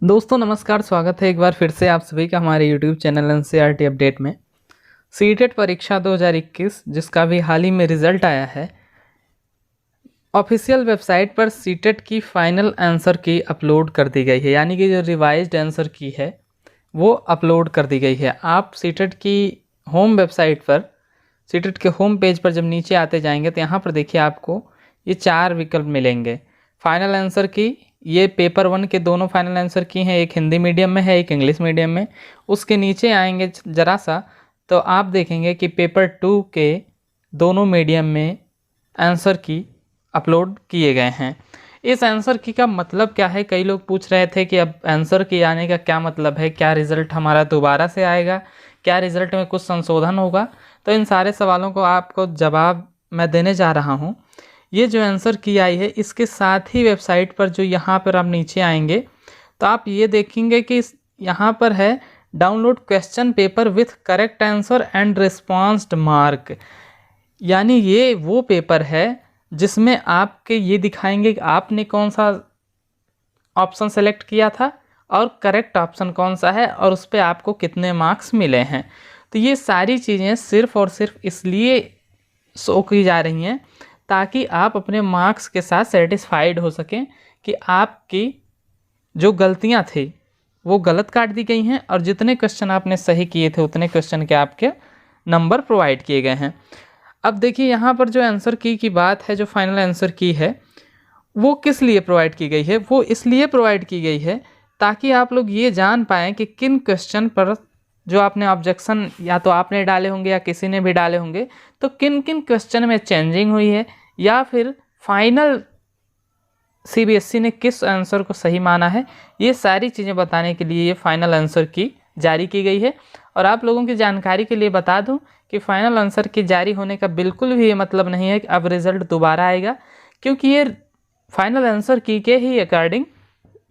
दोस्तों नमस्कार, स्वागत है एक बार फिर से आप सभी का हमारे YouTube चैनल एनसीईआरटी अपडेट में। सीटेट परीक्षा 2021 जिसका भी हाल ही में रिजल्ट आया है, ऑफिशियल वेबसाइट पर सीटेट की फाइनल आंसर की अपलोड कर दी गई है। यानी कि जो रिवाइज्ड आंसर की है वो अपलोड कर दी गई है। आप सीटेट की होम वेबसाइट पर, सीटेट के होम पेज पर जब नीचे आते जाएंगे तो यहाँ पर देखिए आपको ये 4 विकल्प मिलेंगे। फाइनल आंसर की, ये पेपर 1 के दोनों फाइनल आंसर की हैं, एक हिंदी मीडियम में है, एक इंग्लिश मीडियम में। उसके नीचे आएंगे ज़रा सा तो आप देखेंगे कि पेपर 2 के दोनों मीडियम में आंसर की अपलोड किए गए हैं। इस आंसर की का मतलब क्या है? कई लोग पूछ रहे थे कि अब आंसर की आने का क्या मतलब है, क्या रिज़ल्ट हमारा दोबारा से आएगा, क्या रिज़ल्ट में कुछ संशोधन होगा? तो इन सारे सवालों को आपको जवाब मैं देने जा रहा हूँ। ये जो आंसर की आई है इसके साथ ही वेबसाइट पर जो यहाँ पर आप नीचे आएंगे तो आप ये देखेंगे कि यहाँ पर है download question paper with correct answer and responsed mark. यानी ये वो पेपर है जिसमें आपके ये दिखाएंगे कि आपने कौन सा ऑप्शन सेलेक्ट किया था और करेक्ट ऑप्शन कौन सा है और उस पर आपको कितने मार्क्स मिले हैं। तो ये सारी चीज़ें सिर्फ़ और सिर्फ इसलिए शो की जा रही हैं ताकि आप अपने मार्क्स के साथ सेटिस्फाइड हो सकें कि आपकी जो गलतियां थी वो गलत काट दी गई हैं और जितने क्वेश्चन आपने सही किए थे उतने क्वेश्चन के आपके नंबर प्रोवाइड किए गए हैं। अब देखिए यहाँ पर जो आंसर की बात है, जो फाइनल आंसर की है वो किस लिए प्रोवाइड की गई है? वो इसलिए प्रोवाइड की गई है ताकि आप लोग ये जान पाएँ कि किन क्वेश्चन पर जो आपने ऑब्जेक्शन या तो आपने डाले होंगे या किसी ने भी डाले होंगे तो किन किन क्वेश्चन में चेंजिंग हुई है या फिर फाइनल सीबीएसई ने किस आंसर को सही माना है। ये सारी चीज़ें बताने के लिए ये फाइनल आंसर की जारी की गई है। और आप लोगों की जानकारी के लिए बता दूं कि फाइनल आंसर की जारी होने का बिल्कुल भी ये मतलब नहीं है कि अब रिज़ल्ट दोबारा आएगा, क्योंकि ये फाइनल आंसर की के ही अकॉर्डिंग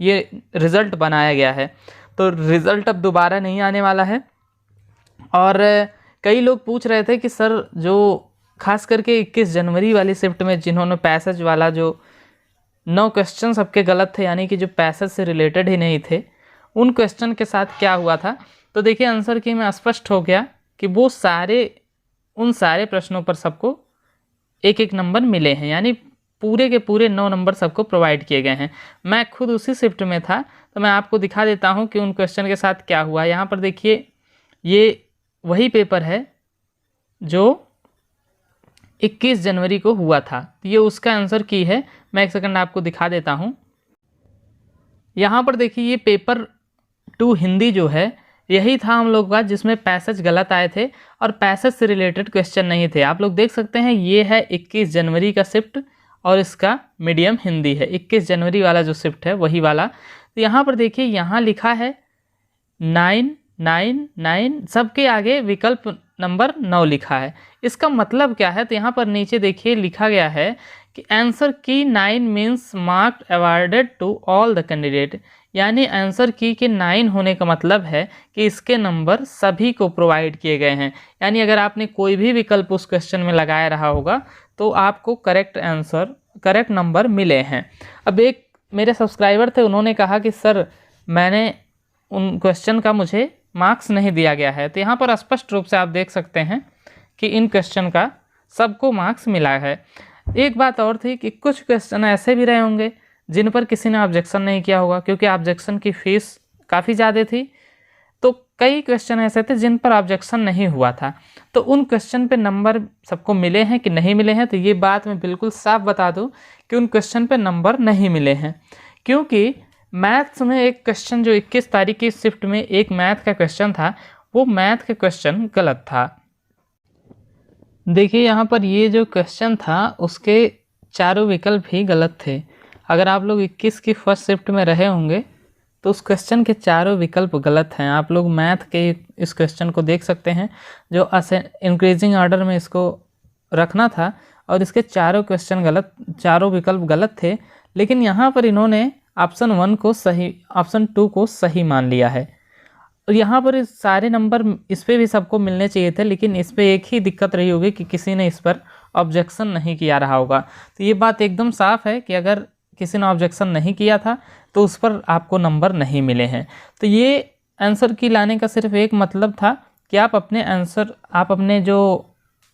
ये रिज़ल्ट बनाया गया है। तो रिज़ल्ट अब दोबारा नहीं आने वाला है। और कई लोग पूछ रहे थे कि सर जो खास करके 21 जनवरी वाली शिफ्ट में जिन्होंने पैसेज वाला जो 9 क्वेश्चन सबके गलत थे, यानी कि जो पैसेज से रिलेटेड ही नहीं थे, उन क्वेश्चन के साथ क्या हुआ था? तो देखिए आंसर की में स्पष्ट हो गया कि वो उन सारे प्रश्नों पर सबको एक एक नंबर मिले हैं, यानी पूरे के पूरे 9 नंबर सबको प्रोवाइड किए गए हैं। मैं खुद उसी शिफ्ट में था तो मैं आपको दिखा देता हूं कि उन क्वेश्चन के साथ क्या हुआ। यहाँ पर देखिए ये वही पेपर है जो 21 जनवरी को हुआ था, तो ये उसका आंसर की है। मैं एक सेकंड आपको दिखा देता हूं। यहाँ पर देखिए ये पेपर 2 हिंदी जो है यही था हम लोग का जिसमें पैसेज गलत आए थे और पैसेज से रिलेटेड क्वेश्चन नहीं थे। आप लोग देख सकते हैं ये है 21 जनवरी का शिफ्ट और इसका मीडियम हिंदी है। 21 जनवरी वाला जो शिफ्ट है वही वाला। तो यहाँ पर देखिए यहाँ लिखा है 999, सबके आगे विकल्प नंबर 9 लिखा है। इसका मतलब क्या है? तो यहाँ पर नीचे देखिए लिखा गया है कि answer key 9 means marked awarded to all the candidate. यानी आंसर की के 9 होने का मतलब है कि इसके नंबर सभी को प्रोवाइड किए गए हैं। यानी अगर आपने कोई भी विकल्प उस क्वेश्चन में लगाया रहा होगा तो आपको करेक्ट नंबर मिले हैं। अब एक मेरे सब्सक्राइबर थे, उन्होंने कहा कि सर मैंने उन क्वेश्चन का मुझे मार्क्स नहीं दिया गया है। तो यहाँ पर स्पष्ट रूप से आप देख सकते हैं कि इन क्वेश्चन का सबको मार्क्स मिला है। एक बात और थी कि कुछ क्वेश्चन ऐसे भी रहे होंगे जिन पर किसी ने ऑब्जेक्शन नहीं किया होगा, क्योंकि ऑब्जेक्शन की फ़ीस काफ़ी ज़्यादा थी। तो कई क्वेश्चन ऐसे थे जिन पर ऑब्जेक्शन नहीं हुआ था, तो उन क्वेश्चन पे नंबर सबको मिले हैं कि नहीं मिले हैं? तो ये बात मैं बिल्कुल साफ बता दूं कि उन क्वेश्चन पे नंबर नहीं मिले हैं, क्योंकि मैथ्स में एक क्वेश्चन जो 21 तारीख की शिफ्ट में एक मैथ का क्वेश्चन था, वो मैथ का क्वेश्चन गलत था। देखिए यहाँ पर ये जो क्वेश्चन था उसके चारों विकल्प ही गलत थे। अगर आप लोग 21 की फर्स्ट शिफ्ट में रहे होंगे तो उस क्वेश्चन के चारों विकल्प गलत हैं। आप लोग मैथ के इस क्वेश्चन को देख सकते हैं जो इंक्रीजिंग ऑर्डर में इसको रखना था और इसके चारों विकल्प गलत थे। लेकिन यहाँ पर इन्होंने ऑप्शन 1 को सही, ऑप्शन 2 को सही मान लिया है। और यहाँ पर इस सारे नंबर इस पर भी सबको मिलने चाहिए थे, लेकिन इस पर एक ही दिक्कत रही होगी कि किसी ने इस पर ऑब्जेक्शन नहीं किया रहा होगा। तो ये बात एकदम साफ है कि अगर किसी ने ऑब्जेक्शन नहीं किया था तो उस पर आपको नंबर नहीं मिले हैं। तो ये आंसर की लाने का सिर्फ एक मतलब था कि आप अपने जो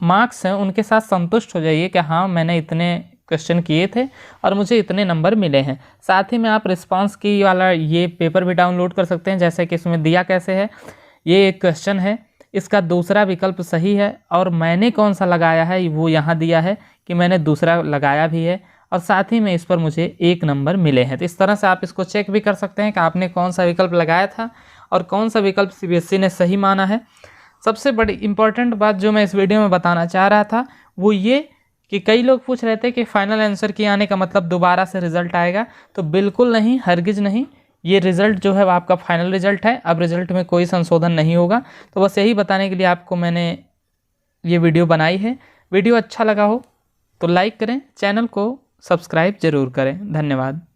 मार्क्स हैं उनके साथ संतुष्ट हो जाइए कि हाँ मैंने इतने क्वेश्चन किए थे और मुझे इतने नंबर मिले हैं। साथ ही में आप रिस्पांस की वाला ये पेपर भी डाउनलोड कर सकते हैं, जैसे कि इसमें दिया कैसे है। ये एक क्वेश्चन है, इसका दूसरा विकल्प सही है और मैंने कौन सा लगाया है वो यहाँ दिया है कि मैंने दूसरा लगाया भी है, और साथ ही में इस पर मुझे 1 नंबर मिले हैं। तो इस तरह से आप इसको चेक भी कर सकते हैं कि आपने कौन सा विकल्प लगाया था और कौन सा विकल्प CBSE ने सही माना है। सबसे बड़ी इम्पॉर्टेंट बात जो मैं इस वीडियो में बताना चाह रहा था वो ये कि कई लोग पूछ रहे थे कि फाइनल आंसर की आने का मतलब दोबारा से रिजल्ट आएगा। तो बिल्कुल नहीं, हरगिज़ नहीं, ये रिज़ल्ट जो है वो आपका फाइनल रिजल्ट है। अब रिज़ल्ट में कोई संशोधन नहीं होगा। तो बस यही बताने के लिए आपको मैंने ये वीडियो बनाई है। वीडियो अच्छा लगा हो तो लाइक करें, चैनल को सब्सक्राइब ज़रूर करें। धन्यवाद।